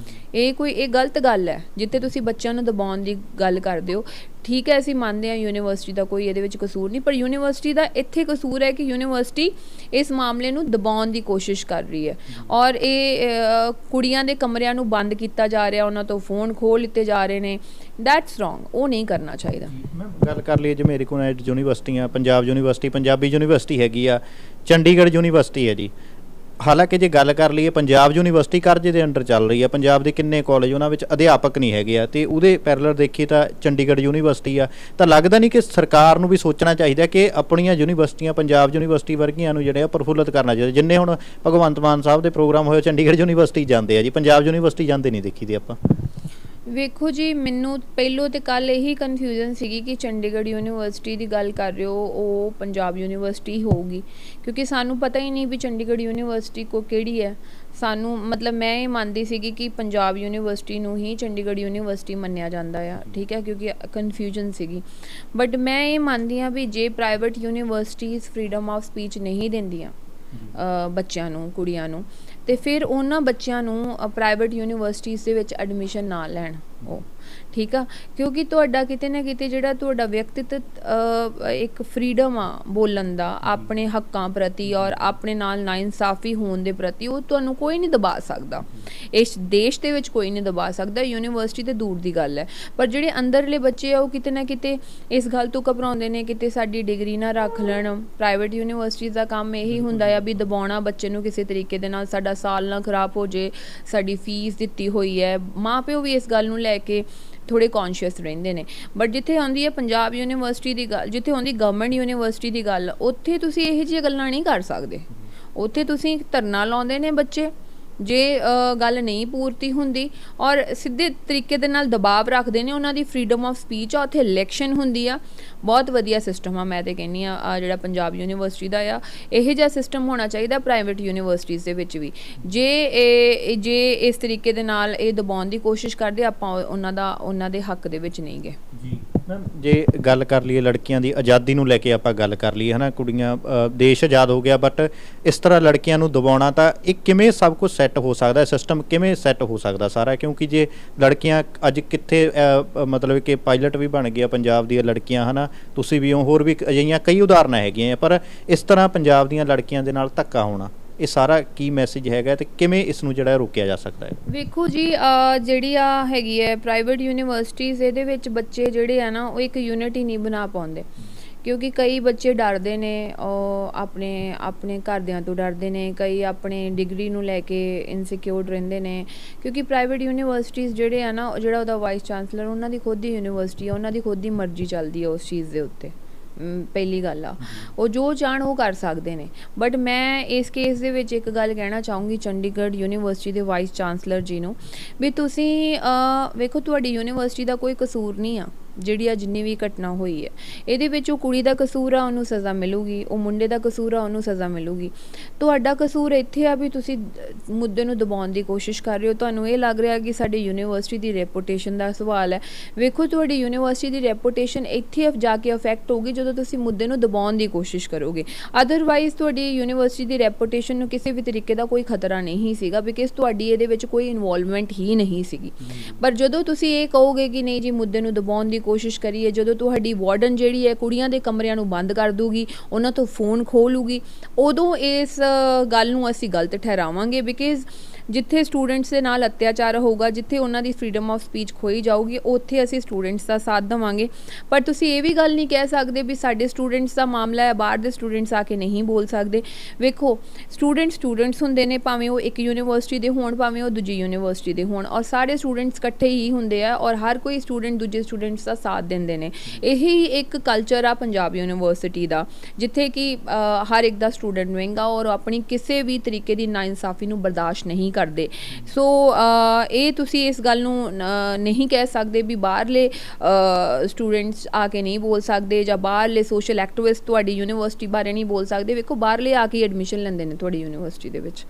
ਇਹ ਗਲਤ ਗੱਲ ਹੈ ਜਿੱਥੇ ਤੁਸੀਂ ਬੱਚਿਆਂ ਨੂੰ ਦਬਾਉਣ ਦੀ ਗੱਲ ਕਰਦੇ ਹੋ। ਠੀਕ ਹੈ, ਅਸੀਂ ਮੰਨਦੇ ਹਾਂ ਯੂਨੀਵਰਸਿਟੀ ਦਾ ਕੋਈ ਇਹਦੇ ਵਿੱਚ ਕਸੂਰ ਨਹੀਂ, ਪਰ ਯੂਨੀਵਰਸਿਟੀ ਦਾ ਇੱਥੇ ਕਸੂਰ ਹੈ ਕਿ ਯੂਨੀਵਰਸਿਟੀ ਇਸ ਮਾਮਲੇ ਨੂੰ ਦਬਾਉਣ ਦੀ ਕੋਸ਼ਿਸ਼ ਕਰ ਰਹੀ ਹੈ ਔਰ ਇਹ ਕੁੜੀਆਂ ਦੇ ਕਮਰਿਆਂ ਨੂੰ ਬੰਦ ਕੀਤਾ ਜਾ ਰਿਹਾ, ਉਹਨਾਂ ਤੋਂ ਫੋਨ ਖੋਹ ਲਿੱਤੇ ਜਾ ਰਹੇ ਨੇ। ਦੈਟਸ ਰੋਂਗ, ਉਹ ਨਹੀਂ ਕਰਨਾ ਚਾਹੀਦਾ। ਮੈਮ ਗੱਲ ਕਰ ਲਈਏ ਜਿਵੇਂ ਰਿਕੋਗਨਾਈਜ਼ਡ ਯੂਨੀਵਰਸਿਟੀਆਂ, ਪੰਜਾਬ ਯੂਨੀਵਰਸਿਟੀ ਪੰਜਾਬੀ ਯੂਨੀਵਰਸਿਟੀ ਹੈਗੀ ਆ, ਚੰਡੀਗੜ੍ਹ ਯੂਨੀਵਰਸਿਟੀ ਹੈ ਜੀ। ਹਾਲਾਂਕਿ ਜੇ ਗੱਲ ਕਰ ਲਈਏ ਪੰਜਾਬ ਯੂਨੀਵਰਸਿਟੀ ਕਰਜ਼ੇ ਦੇ ਅੰਡਰ ਚੱਲ ਰਹੀ ਆ, ਪੰਜਾਬ ਦੇ ਕਿੰਨੇ ਕਾਲਜ ਉਹਨਾਂ ਵਿੱਚ ਅਧਿਆਪਕ ਨਹੀਂ ਹੈਗੇ ਆ ਤੇ ਉਹਦੇ ਪੈਰਲਲ ਦੇਖੀਏ ਤਾਂ ਚੰਡੀਗੜ੍ਹ ਯੂਨੀਵਰਸਿਟੀ ਆ। ਤਾਂ ਲੱਗਦਾ ਨਹੀਂ ਕਿ ਸਰਕਾਰ ਨੂੰ ਵੀ ਸੋਚਣਾ ਚਾਹੀਦਾ ਕਿ ਆਪਣੀਆਂ ਯੂਨੀਵਰਸਿਟੀਆਂ ਪੰਜਾਬ ਯੂਨੀਵਰਸਿਟੀ ਵਰਗੀਆਂ ਨੂੰ ਜਿਹੜੇ ਆ ਪ੍ਰਫੁੱਲਤ ਕਰਨਾ ਚਾਹੀਦਾ। ਜਿੰਨੇ ਹੁਣ ਭਗਵੰਤ ਮਾਨ ਸਾਹਿਬ ਦੇ ਪ੍ਰੋਗਰਾਮ ਹੋਏ ਚੰਡੀਗੜ੍ਹ ਯੂਨੀਵਰਸਿਟੀ ਜਾਂਦੇ ਆ ਜੀ, ਪੰਜਾਬ ਯੂਨੀਵਰਸਿਟੀ ਜਾਂਦੇ ਨਹੀਂ ਦੇਖੀ ਦੇ ਆਪਾਂ। ਵੇਖੋ ਜੀ, ਮੈਨੂੰ ਪਹਿਲੋਂ ਤੇ ਕੱਲ੍ਹ ਇਹੀ ਕਨਫਿਊਜ਼ਨ ਸੀਗੀ ਕਿ ਚੰਡੀਗੜ੍ਹ ਯੂਨੀਵਰਸਿਟੀ ਦੀ ਗੱਲ ਕਰ ਰਹੇ ਹੋ ਉਹ ਪੰਜਾਬ ਯੂਨੀਵਰਸਿਟੀ ਹੋਊਗੀ, ਕਿਉਂਕਿ ਸਾਨੂੰ ਪਤਾ ਹੀ ਨਹੀਂ ਵੀ ਚੰਡੀਗੜ੍ਹ ਯੂਨੀਵਰਸਿਟੀ ਕਿਹੜੀ ਹੈ। ਸਾਨੂੰ ਮਤਲਬ ਮੈਂ ਇਹ ਮੰਨਦੀ ਸੀਗੀ ਕਿ ਪੰਜਾਬ ਯੂਨੀਵਰਸਿਟੀ ਨੂੰ ਹੀ ਚੰਡੀਗੜ੍ਹ ਯੂਨੀਵਰਸਿਟੀ ਮੰਨਿਆ ਜਾਂਦਾ ਆ, ਠੀਕ ਹੈ, ਕਿਉਂਕਿ ਕਨਫਿਊਜ਼ਨ ਸੀਗੀ। ਬਟ ਮੈਂ ਇਹ ਮੰਨਦੀ ਹਾਂ ਵੀ ਜੇ private universities freedom of speech ਨਹੀਂ ਦਿੰਦੀਆਂ ਬੱਚਿਆਂ ਨੂੰ, ਕੁੜੀਆਂ ਨੂੰ, ਤੇ ਫਿਰ ਉਹਨਾਂ ਬੱਚਿਆਂ ਨੂੰ ਪ੍ਰਾਈਵੇਟ ਯੂਨੀਵਰਸਿਟੀਜ਼ ਦੇ ਵਿੱਚ ਐਡਮਿਸ਼ਨ ਨਾ ਲੈਣ ਉਹ, ਠੀਕ ਆ, ਕਿਉਂਕਿ ਤੁਹਾਡਾ ਕਿਤੇ ਨਾ ਕਿਤੇ ਜਿਹੜਾ ਤੁਹਾਡਾ ਵਿਅਕਤੀਗਤ ਇੱਕ ਫਰੀडम ਆ ਬੋਲਣ ਦਾ ਆਪਣੇ ਹੱਕਾਂ ਪ੍ਰਤੀ ਔਰ ਆਪਣੇ ਨਾਲ ਨਾਇਨਸਾਫੀ ਹੋਣ ਦੇ ਪ੍ਰਤੀ, ਉਹ ਤੁਹਾਨੂੰ ਕੋਈ ਨਹੀਂ ਦਬਾ ਸਕਦਾ। ਇਸ ਦੇਸ਼ ਦੇ ਵਿੱਚ ਕੋਈ ਨਹੀਂ ਦਬਾ ਸਕਦਾ, ਯੂਨੀਵਰਸਿਟੀ ਤੇ ਦੂਰ ਦੀ ਗੱਲ ਹੈ। ਪਰ ਜਿਹੜੇ ਅੰਦਰਲੇ ਬੱਚੇ ਆ ਉਹ ਕਿਤੇ ਨਾ ਕਿਤੇ ਇਸ ਗੱਲ ਤੋਂ ਘਬਰਾਉਂਦੇ ਨੇ ਕਿਤੇ ਸਾਡੀ ਡਿਗਰੀ ਨਾ ਰੱਖ ਲੈਣ। ਪ੍ਰਾਈਵੇਟ ਯੂਨੀਵਰਸਿਟੀਜ਼ ਦਾ ਕੰਮ ਇਹੀ ਹੁੰਦਾ ਆ ਵੀ ਦਬਾਉਣਾ ਬੱਚੇ ਨੂੰ ਕਿਸੇ ਤਰੀਕੇ ਦੇ ਨਾਲ, ਸਾਡਾ ਸਾਲ ਨਾ ਖਰਾਬ ਹੋ ਜੇ, ਸਾਡੀ ਫੀਸ ਦਿੱਤੀ ਹੋਈ ਹੈ। ਮਾਂ ਪਿਓ ਵੀ ਇਸ ਗੱਲ ਨੂੰ ਲੈ ਕੇ ਥੋੜ੍ਹੇ ਕੌਨਸ਼ੀਅਸ ਰਹਿੰਦੇ ਨੇ। ਬਟ ਜਿੱਥੇ ਆਉਂਦੀ ਹੈ ਪੰਜਾਬ ਯੂਨੀਵਰਸਿਟੀ ਦੀ ਗੱਲ, ਜਿੱਥੇ ਆਉਂਦੀ ਗਵਰਨਮੈਂਟ ਯੂਨੀਵਰਸਿਟੀ ਦੀ ਗੱਲ, ਉੱਥੇ ਤੁਸੀਂ ਇਹੋ ਜਿਹੀਆਂ ਗੱਲਾਂ ਨਹੀਂ ਕਰ ਸਕਦੇ। ਉੱਥੇ ਤੁਸੀਂ ਧਰਨਾ ਲਾਉਂਦੇ ਨੇ ਬੱਚੇ, ਜੇ ਗੱਲ ਨਹੀਂ ਪੂਰਤੀ ਹੁੰਦੀ ਔਰ ਸਿੱਧੇ ਤਰੀਕੇ ਦੇ ਨਾਲ ਦਬਾਅ ਰੱਖਦੇ ਨੇ, ਉਹਨਾਂ ਦੀ ਫਰੀडम ਆਫ ਸਪੀਚ ਆ, ਉੱਥੇ ਇਲੈਕਸ਼ਨ ਹੁੰਦੀ ਆ। ਬਹੁਤ ਵਧੀਆ ਸਿਸਟਮ ਆ, ਮੈਂ ਤੇ ਕਹਿੰਦੀ ਆ ਜਿਹੜਾ ਪੰਜਾਬ ਯੂਨੀਵਰਸਿਟੀ ਦਾ ਆ, ਇਹੋ ਜਿਹਾ ਸਿਸਟਮ ਹੋਣਾ ਚਾਹੀਦਾ ਪ੍ਰਾਈਵੇਟ ਯੂਨੀਵਰਸਿਟੀਜ਼ ਦੇ ਵਿੱਚ ਵੀ। ਜੇ ਇਸ ਤਰੀਕੇ ਦੇ ਨਾਲ ਇਹ ਦਬਾਉਣ ਦੀ ਕੋਸ਼ਿਸ਼ ਕਰਦੇ, ਆਪਾਂ ਉਹਨਾਂ ਦੇ ਹੱਕ ਦੇ ਵਿੱਚ ਨਹੀਂ ਗਏ ਜੀ ਮੈਮ। ਜੇ ਗੱਲ ਕਰ ਲਈਏ ਲੜਕੀਆਂ ਦੀ ਆਜ਼ਾਦੀ ਨੂੰ ਲੈ ਕੇ, ਆਪਾਂ ਗੱਲ ਕਰ ਲਈਏ ਹੈ ਨਾ, ਕੁੜੀਆਂ ਦੇਸ਼ ਆਜ਼ਾਦ ਹੋ ਗਿਆ, ਬਟ ਇਸ ਤਰ੍ਹਾਂ ਲੜਕੀਆਂ ਨੂੰ ਦਬਾਉਣਾ, ਤਾਂ ਇਹ ਕਿਵੇਂ ਸਭ ਕੁਝ ਸੈੱਟ ਹੋ ਸਕਦਾ, ਸਿਸਟਮ ਕਿਵੇਂ ਸੈੱਟ ਹੋ ਸਕਦਾ ਸਾਰਾ? ਕਿਉਂਕਿ ਜੇ ਲੜਕੀਆਂ ਅੱਜ ਕਿੱਥੇ ਮਤਲਬ ਕਿ ਪਾਇਲਟ ਵੀ ਬਣ ਗਿਆ ਪੰਜਾਬ ਦੀਆਂ ਲੜਕੀਆਂ, ਹੈ ਨਾ, ਤੁਸੀਂ ਵੀ ਹੋ, ਹੋਰ ਵੀ ਅਜਿਹੀਆਂ ਕਈ ਉਦਾਹਰਨਾਂ ਹੈਗੀਆਂ, ਪਰ ਇਸ ਤਰ੍ਹਾਂ ਪੰਜਾਬ ਦੀਆਂ ਲੜਕੀਆਂ ਦੇ ਨਾਲ ਧੱਕਾ ਹੋਣਾ, ਇਹ ਸਾਰਾ ਕੀ ਮੈਸੇਜ ਹੈਗਾ ਤੇ ਕਿਵੇਂ ਇਸ ਨੂੰ ਜਿਹੜਾ ਰੋਕਿਆ ਜਾ ਸਕਦਾ ਹੈ? ਵੇਖੋ ਜੀ, ਜਿਹੜੀ ਹੈਗੀ ਹੈ ਪ੍ਰਾਈਵੇਟ ਯੂਨੀਵਰਸਿਟੀਜ਼, ਇਹਦੇ ਵਿੱਚ ਬੱਚੇ ਜਿਹੜੇ ਆ ਨਾ, ਉਹ ਇੱਕ ਯੂਨਿਟੀ ਨਹੀਂ ਬਣਾ ਪਾਉਂਦੇ, ਕਿਉਂਕਿ ਕਈ ਬੱਚੇ ਡਰਦੇ ਨੇ, ਉਹ ਆਪਣੇ ਘਰਦਿਆਂ ਤੋਂ ਡਰਦੇ ਨੇ, ਕਈ ਆਪਣੇ ਡਿਗਰੀ ਨੂੰ ਲੈ ਕੇ ਇਨਸਿਕਿਉਰ ਰਹਿੰਦੇ ਨੇ, ਕਿਉਂਕਿ ਪ੍ਰਾਈਵੇਟ ਯੂਨੀਵਰਸਿਟੀਜ਼ ਜਿਹੜੇ ਆ ਨਾ, ਜਿਹੜਾ ਉਹਦਾ ਵਾਈਸ ਚਾਂਸਲਰ, ਉਹਨਾਂ ਦੀ ਖੁਦ ਦੀ ਯੂਨੀਵਰਸਿਟੀ ਆ, ਉਹਨਾਂ ਦੀ ਖੁਦ ਦੀ ਮਰਜ਼ੀ ਚੱਲਦੀ ਆ ਉਸ ਚੀਜ਼ ਦੇ ਉੱਤੇ। ਪਹਿਲੀ ਗੱਲ ਆ, ਉਹ ਜੋ ਚਾਹਣ ਉਹ ਕਰ ਸਕਦੇ ਨੇ। ਬਟ ਮੈਂ ਇਸ ਕੇਸ ਦੇ ਵਿੱਚ ਇੱਕ ਗੱਲ ਕਹਿਣਾ ਚਾਹੂੰਗੀ ਚੰਡੀਗੜ੍ਹ ਯੂਨੀਵਰਸਿਟੀ ਦੇ ਵਾਈਸ ਚਾਂਸਲਰ ਜੀ ਨੂੰ, ਵੀ ਤੁਸੀਂ ਵੇਖੋ, ਤੁਹਾਡੀ ਯੂਨੀਵਰਸਿਟੀ ਦਾ ਕੋਈ ਕਸੂਰ ਨਹੀਂ ਆ ਜਿਹੜੀ ਆ ਜਿੰਨੀ ਵੀ ਘਟਨਾ ਹੋਈ ਹੈ, ਇਹਦੇ ਵਿੱਚ ਉਹ ਕੁੜੀ ਦਾ ਕਸੂਰ ਆ, ਉਹਨੂੰ ਸਜ਼ਾ ਮਿਲੂਗੀ, ਉਹ ਮੁੰਡੇ ਦਾ ਕਸੂਰ ਆ, ਉਹਨੂੰ ਸਜ਼ਾ ਮਿਲੂਗੀ। ਤੁਹਾਡਾ ਕਸੂਰ ਇੱਥੇ ਆ ਵੀ ਤੁਸੀਂ ਮੁੱਦੇ ਨੂੰ ਦਬਾਉਣ ਦੀ ਕੋਸ਼ਿਸ਼ ਕਰ ਰਹੇ ਹੋ, ਤੁਹਾਨੂੰ ਇਹ ਲੱਗ ਰਿਹਾ ਕਿ ਸਾਡੀ ਯੂਨੀਵਰਸਿਟੀ ਦੀ ਰੈਪੂਟੇਸ਼ਨ ਦਾ ਸਵਾਲ ਹੈ। ਵੇਖੋ, ਤੁਹਾਡੀ ਯੂਨੀਵਰਸਿਟੀ ਦੀ ਰੈਪੂਟੇਸ਼ਨ ਇੱਥੇ ਜਾ ਕੇ ਅਫੈਕਟ ਹੋਊਗੀ ਜਦੋਂ ਤੁਸੀਂ ਮੁੱਦੇ ਨੂੰ ਦਬਾਉਣ ਦੀ ਕੋਸ਼ਿਸ਼ ਕਰੋਗੇ। ਅਦਰਵਾਈਜ਼ ਤੁਹਾਡੀ ਯੂਨੀਵਰਸਿਟੀ ਦੀ ਰੈਪੂਟੇਸ਼ਨ ਨੂੰ ਕਿਸੇ ਵੀ ਤਰੀਕੇ ਦਾ ਕੋਈ ਖਤਰਾ ਨਹੀਂ ਸੀਗਾ, ਬਿਕਾਜ਼ ਤੁਹਾਡੀ ਇਹਦੇ ਵਿੱਚ ਕੋਈ ਇਨਵੋਲਵਮੈਂਟ ਹੀ ਨਹੀਂ ਸੀਗੀ। ਪਰ ਜਦੋਂ ਤੁਸੀਂ ਇਹ ਕਹੋਗੇ ਕਿ ਨਹੀਂ ਜੀ, ਮੁੱਦੇ ਨੂੰ ਦਬਾਉਣ ਦੀ ਕੋਸ਼ਿਸ਼ ਕਰੀਏ, ਜਦੋਂ ਤੁਹਾਡੀ ਵਾਰਡਨ ਜਿਹੜੀ ਹੈ ਕੁੜੀਆਂ ਦੇ ਕਮਰਿਆਂ ਨੂੰ ਬੰਦ ਕਰ ਦੂਗੀ, ਉਹਨਾਂ ਤੋਂ ਫੋਨ ਖੋਹ ਲੂਗੀ, ਉਦੋਂ ਇਸ ਗੱਲ ਨੂੰ ਅਸੀਂ ਗਲਤ ਠਹਿਰਾਵਾਂਗੇ। ਬਿਕਾਜ਼ ਜਿੱਥੇ ਸਟੂਡੈਂਟਸ ਦੇ ਨਾਲ ਅਤਿਆਚਾਰ ਹੋਊਗਾ, ਜਿੱਥੇ ਉਹਨਾਂ ਦੀ ਫਰੀडम ਆਫ ਸਪੀਚ ਖੋਈ ਜਾਊਗੀ, ਉੱਥੇ ਅਸੀਂ ਸਟੂਡੈਂਟਸ ਦਾ ਸਾਥ ਦੇਵਾਂਗੇ। ਪਰ ਤੁਸੀਂ ਇਹ ਵੀ ਗੱਲ ਨਹੀਂ ਕਹਿ ਸਕਦੇ ਵੀ ਸਾਡੇ ਸਟੂਡੈਂਟਸ ਦਾ ਮਾਮਲਾ ਹੈ, ਬਾਹਰ ਦੇ ਸਟੂਡੈਂਟਸ ਆ ਕੇ ਨਹੀਂ ਬੋਲ ਸਕਦੇ। ਵੇਖੋ, ਸਟੂਡੈਂਟਸ ਹੁੰਦੇ ਨੇ, ਭਾਵੇਂ ਉਹ ਇੱਕ ਯੂਨੀਵਰਸਿਟੀ ਦੇ ਹੋਣ, ਭਾਵੇਂ ਉਹ ਦੂਜੀ ਯੂਨੀਵਰਸਿਟੀ ਦੇ ਹੋਣ, ਔਰ ਸਾਰੇ ਸਟੂਡੈਂਟਸ ਇਕੱਠੇ ਹੀ ਹੁੰਦੇ ਆ, ਔਰ ਹਰ ਕੋਈ ਸਟੂਡੈਂਟ ਦੂਜੇ ਸਟੂਡੈਂਟਸ ਦਾ ਸਾਥ ਦਿੰਦੇ ਨੇ। ਇਹੀ ਇੱਕ ਕਲਚਰ ਆ ਪੰਜਾਬ ਯੂਨੀਵਰਸਿਟੀ ਦਾ, ਜਿੱਥੇ ਕਿ ਹਰ ਇੱਕ ਦਾ ਸਟੂਡੈਂਟ ਮਹਿੰਗਾ ਔਰ ਆਪਣੀ ਕਿਸੇ ਵੀ ਤਰੀਕੇ ਦੀ ਨਾਇਨਸਾਫੀ ਨੂੰ ਬਰਦਾਸ਼ਤ ਨਹੀਂ ਕਰਦੇ। ਸੋ ਇਹ ਤੁਸੀਂ ਇਸ ਗੱਲ ਨੂੰ ਨਹੀਂ ਕਹਿ ਸਕਦੇ ਵੀ ਬਾਹਰਲੇ ਸਟੂਡੈਂਟਸ ਆ ਕੇ ਨਹੀਂ ਬੋਲ ਸਕਦੇ, ਜਾਂ ਬਾਹਰਲੇ ਸੋਸ਼ਲ ਐਕਟਿਵਿਸਟ ਤੁਹਾਡੀ ਯੂਨੀਵਰਸਿਟੀ ਬਾਰੇ ਨਹੀਂ ਬੋਲ ਸਕਦੇ। ਵੇਖੋ, ਬਾਹਰਲੇ ਆ ਕੇ ਐਡਮਿਸ਼ਨ ਲੈਂਦੇ ਨੇ ਤੁਹਾਡੀ ਯੂਨੀਵਰਸਿਟੀ ਦੇ ਵਿੱਚ,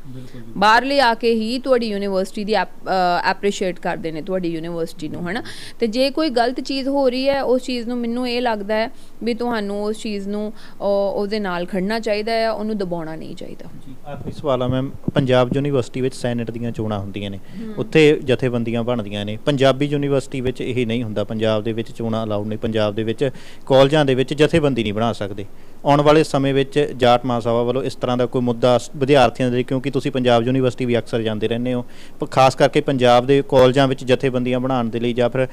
ਬਾਹਰਲੇ ਆ ਕੇ ਹੀ ਤੁਹਾਡੀ ਯੂਨੀਵਰਸਿਟੀ ਦੀ ਐਪਰੀਸ਼ੀਏਟ ਕਰਦੇ ਨੇ ਤੁਹਾਡੀ ਯੂਨੀਵਰਸਿਟੀ ਨੂੰ, ਹੈ ਨਾ। ਤੇ ਜੇ ਕੋਈ ਗਲਤ ਚੀਜ਼ ਹੋ ਰਹੀ ਹੈ, ਉਸ ਚੀਜ਼ ਨੂੰ ਮੈਨੂੰ ਇਹ ਲੱਗਦਾ ਹੈ ਵੀ ਤੁਹਾਨੂੰ ਉਸ ਚੀਜ਼ ਨੂੰ ਉਹਦੇ ਨਾਲ ਖੜਨਾ ਚਾਹੀਦਾ ਹੈ, ਉਹਨੂੰ ਦਬਾਉਣਾ ਨਹੀਂ ਚਾਹੀਦਾ। ਆਖਰੀ ਸਵਾਲ ਆ ਮੈਮ, ਪੰਜਾਬ ਯੂਨੀਵਰਸਿਟੀ ਵਿੱਚ ਸੈਨੇਟ ਦੀਆਂ ਚੋਣਾਂ ਹੁੰਦੀਆਂ ਨੇ, ਉੱਥੇ ਜਥੇਬੰਦੀਆਂ ਬਣਦੀਆਂ ਨੇ, ਪੰਜਾਬੀ ਯੂਨੀਵਰਸਿਟੀ ਵਿੱਚ ਇਹ ਨਹੀਂ ਹੁੰਦਾ, ਪੰਜਾਬ ਦੇ ਵਿੱਚ ਚੋਣਾਂ ਅਲਾਉਡ ਨੇ, ਪੰਜਾਬ ਦੇ ਵਿੱਚ ਕਾਲਜਾਂ ਦੇ ਵਿੱਚ ਜਥੇਬੰਦੀ ਨਹੀਂ ਬਣਾ ਸਕਦੇ। ਆਉਣ ਵਾਲੇ ਸਮੇਂ ਵਿੱਚ ਜਾਟ ਮਹਾਸਭਾ ਵੱਲੋਂ ਇਸ ਤਰ੍ਹਾਂ ਦਾ ਕੋਈ ਮੁੱਦਾ ਵਿਦਿਆਰਥੀਆਂ ਦੇ, ਕਿਉਂਕਿ ਤੁਸੀਂ ਪੰਜਾਬ ਯੂਨੀਵਰਸਿਟੀ ਵੀ ਅਕਸਰ ਜਾਂਦੇ ਰਹਿੰਦੇ ਹੋ, ਖਾਸ ਕਰਕੇ ਪੰਜਾਬ ਦੇ ਕਾਲਜਾਂ ਵਿੱਚ ਜਥੇਬੰਦੀਆਂ ਬਣਾਉਣ ਦੇ ਲਈ ਜਾਂ ਫਿਰ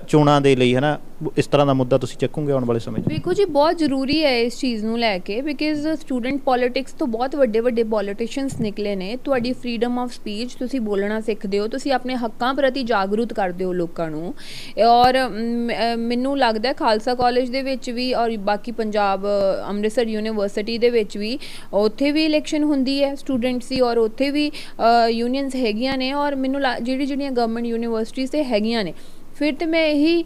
ਚੋਣਾਂ ਦੇ ਲਈ, ਹੈ ਨਾ, ਇਸ ਤਰ੍ਹਾਂ ਦਾ ਮੁੱਦਾ ਤੁਸੀਂ ਚੱਕੋਗੇ ਆਉਣ ਵਾਲੇ ਸਮੇਂ 'ਚ? ਵੇਖੋ ਜੀ, ਬਹੁਤ ਜ਼ਰੂਰੀ ਹੈ ਇਸ ਚੀਜ਼ ਨੂੰ ਲੈ ਕੇ, ਬਿਕਾਜ਼ ਸਟੂਡੈਂਟ ਪੋਲੀਟਿਕਸ ਤੋਂ ਬਹੁਤ ਵੱਡੇ ਪੋਲੀਟੀਸ਼ੀਅਨਸ ਨਿਕਲੇ ਨੇ। ਤੁਹਾਡੀ ਫਰੀडम ਆਫ ਸਪੀਚ, ਤੁਸੀਂ ਬੋਲਣਾ ਸਿੱਖਦੇ ਹੋ, ਤੁਸੀਂ ਆਪਣੇ ਹੱਕਾਂ ਪ੍ਰਤੀ ਜਾਗਰੂਕ ਕਰਦੇ ਹੋ ਲੋਕਾਂ ਨੂੰ। ਔਰ ਮੈਨੂੰ ਲੱਗਦਾ ਖਾਲਸਾ ਕਾਲਜ ਦੇ ਵਿੱਚ ਵੀ, ਔਰ ਬਾਕੀ ਪੰਜਾਬ ਅੰਮ੍ਰਿਤਸਰ ਯੂਨੀਵਰਸਿਟੀ ਦੇ ਵਿੱਚ ਵੀ, ਉੱਥੇ ਵੀ ਇਲੈਕਸ਼ਨ ਹੁੰਦੀ ਹੈ ਸਟੂਡੈਂਟਸ ਦੀ, ਔਰ ਉੱਥੇ ਵੀ ਯੂਨੀਅਨਸ ਹੈਗੀਆਂ ਨੇ। ਔਰ ਮੈਨੂੰ ਜਿਹੜੀਆਂ ਗਵਰਨਮੈਂਟ ਯੂਨੀਵਰਸਿਟੀਜ਼ 'ਤੇ ਹੈਗੀਆਂ ਨੇ, ਫਿਰ ਤਾਂ ਮੈਂ ਇਹੀ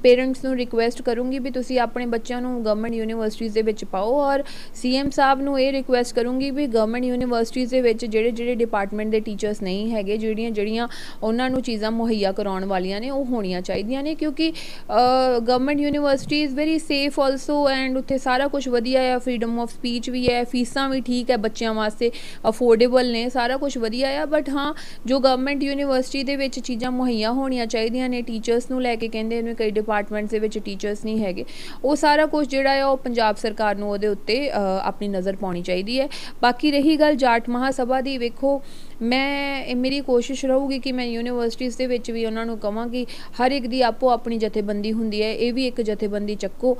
ਪੇਰੈਂਟਸ ਨੂੰ ਰਿਕੁਐਸਟ ਕਰੂੰਗੀ ਵੀ ਤੁਸੀਂ ਆਪਣੇ ਬੱਚਿਆਂ ਨੂੰ ਗਵਰਨਮੈਂਟ ਯੂਨੀਵਰਸਿਟੀਜ਼ ਦੇ ਵਿੱਚ ਪਾਓ। ਔਰ CM ਸਾਹਿਬ ਨੂੰ ਇਹ ਰਿਕੁਐਸਟ ਕਰੂੰਗੀ ਵੀ ਗਵਰਨਮੈਂਟ ਯੂਨੀਵਰਸਿਟੀਜ਼ ਦੇ ਵਿੱਚ ਜਿਹੜੇ ਡਿਪਾਰਟਮੈਂਟ ਦੇ ਟੀਚਰਸ ਨਹੀਂ ਹੈਗੇ, ਜਿਹੜੀਆਂ ਉਹਨਾਂ ਨੂੰ ਚੀਜ਼ਾਂ ਮੁਹੱਈਆ ਕਰਾਉਣ ਵਾਲੀਆਂ ਨੇ, ਉਹ ਹੋਣੀਆਂ ਚਾਹੀਦੀਆਂ ਨੇ। ਕਿਉਂਕਿ government university is very safe also, and ਉੱਥੇ ਸਾਰਾ ਕੁਝ ਵਧੀਆ ਹੈ, ਫਰੀडम ਆਫ ਸਪੀਚ ਵੀ ਹੈ, ਫੀਸਾਂ ਵੀ ਠੀਕ ਹੈ, ਬੱਚਿਆਂ ਵਾਸਤੇ ਅਫੋਰਡੇਬਲ ਨੇ, ਸਾਰਾ ਕੁਝ ਵਧੀਆ ਆ। ਬਟ ਹਾਂ, ਜੋ ਗਵਰਨਮੈਂਟ ਯੂਨੀਵਰਸਿਟੀ ਦੇ ਵਿੱਚ ਚੀਜ਼ਾਂ ਮੁਹੱਈਆ ਹੋਣੀਆਂ ਚਾਹੀਦੀਆਂ ਨੇ, ਟੀਚਰਸ ਨੂੰ ਲੈ ਕੇ ਕਹਿੰਦੇ ਨੇ ਕਈ ਡਿਪਾਰਟਮੈਂਟਸ ਦੇ ਵਿੱਚ ਟੀਚਰਸ ਨਹੀਂ ਹੈਗੇ, ਉਹ ਸਾਰਾ ਕੁਝ ਜਿਹੜਾ ਆ ਉਹ ਪੰਜਾਬ ਸਰਕਾਰ ਨੂੰ ਉਹਦੇ ਉੱਤੇ ਆਪਣੀ ਨਜ਼ਰ ਪਾਉਣੀ ਚਾਹੀਦੀ ਹੈ। ਬਾਕੀ ਰਹੀ ਗੱਲ ਜਾਟ ਮਹਾਸਭਾ ਦੀ, ਵੇਖੋ ਮੇਰੀ ਕੋਸ਼ਿਸ਼ ਰਹੂਗੀ ਕਿ ਮੈਂ ਯੂਨੀਵਰਸਿਟੀਜ਼ ਦੇ ਵਿੱਚ ਵੀ ਉਹਨਾਂ ਨੂੰ ਕਹਾਂ ਕਿ ਹਰ ਇੱਕ ਦੀ ਆਪੋ ਆਪਣੀ ਜਥੇਬੰਦੀ ਹੁੰਦੀ ਹੈ, ਇਹ ਵੀ ਇੱਕ ਜਥੇਬੰਦੀ ਚੱਕੋ,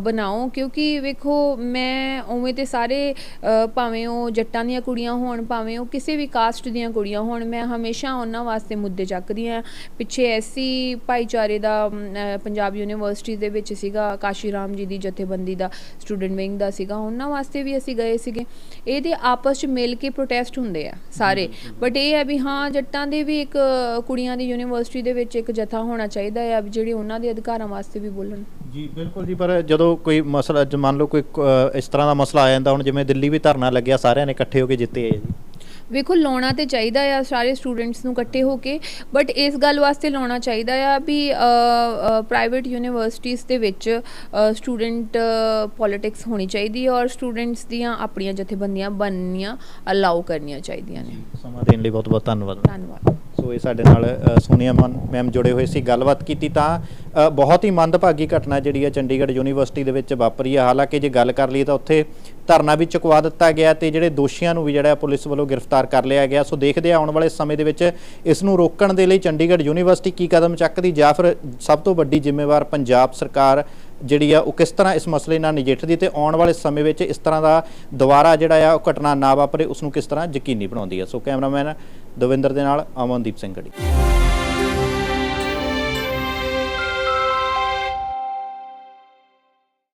ਬਣਾਓ। ਕਿਉਂਕਿ ਵੇਖੋ ਮੈਂ ਉਵੇਂ ਤੇ ਸਾਰੇ ਭਾਵੇਂ ਉਹ ਜੱਟਾਂ ਦੀਆਂ ਕੁੜੀਆਂ ਹੋਣ, ਭਾਵੇਂ ਉਹ ਕਿਸੇ ਵੀ ਕਾਸਟ ਦੀਆਂ ਕੁੜੀਆਂ ਹੋਣ, ਮੈਂ ਹਮੇਸ਼ਾ ਉਹਨਾਂ ਵਾਸਤੇ ਮੁੱਦੇ ਚੱਕਦੀ ਹਾਂ। ਪਿੱਛੇ ਐਸਸੀ ਭਾਈਚਾਰੇ ਦਾ ਪੰਜਾਬ ਯੂਨੀਵਰਸਿਟੀ ਦੇ ਵਿੱਚ ਸੀਗਾ, ਕਾਸ਼ੀ ਰਾਮ ਜੀ ਦੀ ਜਥੇਬੰਦੀ ਦਾ ਸਟੂਡੈਂਟ ਵਿੰਗ ਦਾ ਸੀਗਾ, ਉਹਨਾਂ ਵਾਸਤੇ ਵੀ ਅਸੀਂ ਗਏ ਸੀਗੇ। ਇਹਦੇ ਆਪਸ 'ਚ ਮਿਲ ਕੇ ਪ੍ਰੋਟੈਸਟ ਹੁੰਦੇ ਆ ਸਾਰੇ, ਬਟ ਇਹ ਹੈ ਵੀ ਹਾਂ ਜੱਟਾਂ ਦੇ ਵੀ ਇੱਕ ਕੁੜੀਆਂ ਦੀ ਯੂਨੀਵਰਸਿਟੀ ਦੇ ਵਿੱਚ ਇੱਕ ਜਥਾ ਹੋਣਾ ਚਾਹੀਦਾ ਆ ਜਿਹੜੇ ਉਹਨਾਂ ਦੇ ਅਧਿਕਾਰਾਂ ਵਾਸਤੇ ਵੀ ਬੋਲਣ। ਜੀ ਬਿਲਕੁਲ ਜੀ, ਪਰ ਜਦੋਂ ਕੋਈ ਮਸਲਾ ਮੰਨ ਲਓ ਕੋਈ ਇਸ ਤਰ੍ਹਾਂ ਦਾ ਮਸਲਾ ਆ ਜਾਂਦਾ, ਹੁਣ ਜਿਵੇਂ ਦਿੱਲੀ ਵੀ ਧਰਨਾ ਲੱਗਿਆ, ਸਾਰਿਆਂ ਨੇ ਇਕੱਠੇ ਹੋ ਕੇ ਜਿੱਤੇ ਆ ਜੀ। ਵੇਖੋ ਲਾਉਣਾ ਤਾਂ ਚਾਹੀਦਾ ਆ ਸਾਰੇ ਸਟੂਡੈਂਟਸ ਨੂੰ ਇਕੱਠੇ ਹੋ ਕੇ, ਬਟ ਇਸ ਗੱਲ ਵਾਸਤੇ ਲਾਉਣਾ ਚਾਹੀਦਾ ਆ ਵੀ ਪ੍ਰਾਈਵੇਟ ਯੂਨੀਵਰਸਿਟੀਜ਼ ਦੇ ਵਿੱਚ ਸਟੂਡੈਂਟ ਪੋਲੀਟਿਕਸ ਹੋਣੀ ਚਾਹੀਦੀ ਹੈ ਔਰ ਸਟੂਡੈਂਟਸ ਦੀਆਂ ਆਪਣੀਆਂ ਜਥੇਬੰਦੀਆਂ ਬਣਨੀਆਂ ਅਲਾਓ ਕਰਨੀਆਂ ਚਾਹੀਦੀਆਂ ਨੇ। ਸਮਾਂ ਦੇਣ ਲਈ ਬਹੁਤ ਬਹੁਤ ਧੰਨਵਾਦ। ਧੰਨਵਾਦ। ਸੋ ਇਹ ਸਾਡੇ ਨਾਲ ਸੋਨੀਆ ਮੈਮ ਜੁੜੇ ਹੋਏ ਸੀ, ਗੱਲਬਾਤ ਕੀਤੀ। ਤਾਂ ਬਹੁਤ ਹੀ ਮੰਦਭਾਗੀ ਘਟਨਾ ਜਿਹੜੀ ਹੈ ਚੰਡੀਗੜ੍ਹ ਯੂਨੀਵਰਸਿਟੀ ਦੇ ਵਿੱਚ ਵਾਪਰੀ ਹੈ। ਹਾਲਾਂਕਿ ਜੇ ਗੱਲ ਕਰ ਲਈਏ ਤਾਂ ਉੱਥੇ ਧਰਨਾ ਵੀ ਚੁਕਵਾ ਦਿੱਤਾ ਗਿਆ ਤੇ ਜਿਹੜੇ ਦੋਸ਼ੀਆਂ ਨੂੰ ਵੀ ਜਿਹੜਾ ਪੁਲਿਸ ਵੱਲੋਂ ਗ੍ਰਿਫਤਾਰ ਕਰ ਲਿਆ ਗਿਆ। ਸੋ ਦੇਖਦੇ ਆ ਆਉਣ ਵਾਲੇ ਸਮੇਂ ਦੇ ਵਿੱਚ ਇਸ ਨੂੰ ਰੋਕਣ ਦੇ ਲਈ ਚੰਡੀਗੜ੍ਹ ਯੂਨੀਵਰਸਿਟੀ ਕੀ ਕਦਮ ਚੱਕਦੀ, ਜਾਂ ਫਿਰ ਸਭ ਤੋਂ ਵੱਡੀ ਜ਼ਿੰਮੇਵਾਰ ਪੰਜਾਬ ਸਰਕਾਰ ਜਿਹੜੀ ਆ ਉਹ ਕਿਸ ਤਰ੍ਹਾਂ ਇਸ ਮਸਲੇ ਨਾਲ ਨਜਿੱਠਦੀ ਤੇ ਆਉਣ ਵਾਲੇ ਸਮੇਂ ਵਿੱਚ ਇਸ ਤਰ੍ਹਾਂ ਦਾ ਦੁਬਾਰਾ ਜਿਹੜਾ ਆ ਉਹ ਘਟਨਾ ਨਾ ਵਾਪਰੇ ਉਸ ਨੂੰ ਕਿਸ ਤਰ੍ਹਾਂ ਯਕੀਨੀ ਬਣਾਉਂਦੀ ਹੈ। ਸੋ ਕੈਮਰਾਮੈਨ ਦਵਿੰਦਰ ਦੇ ਨਾਲ ਅਮਨਦੀਪ ਸਿੰਘ ਗੜੀ।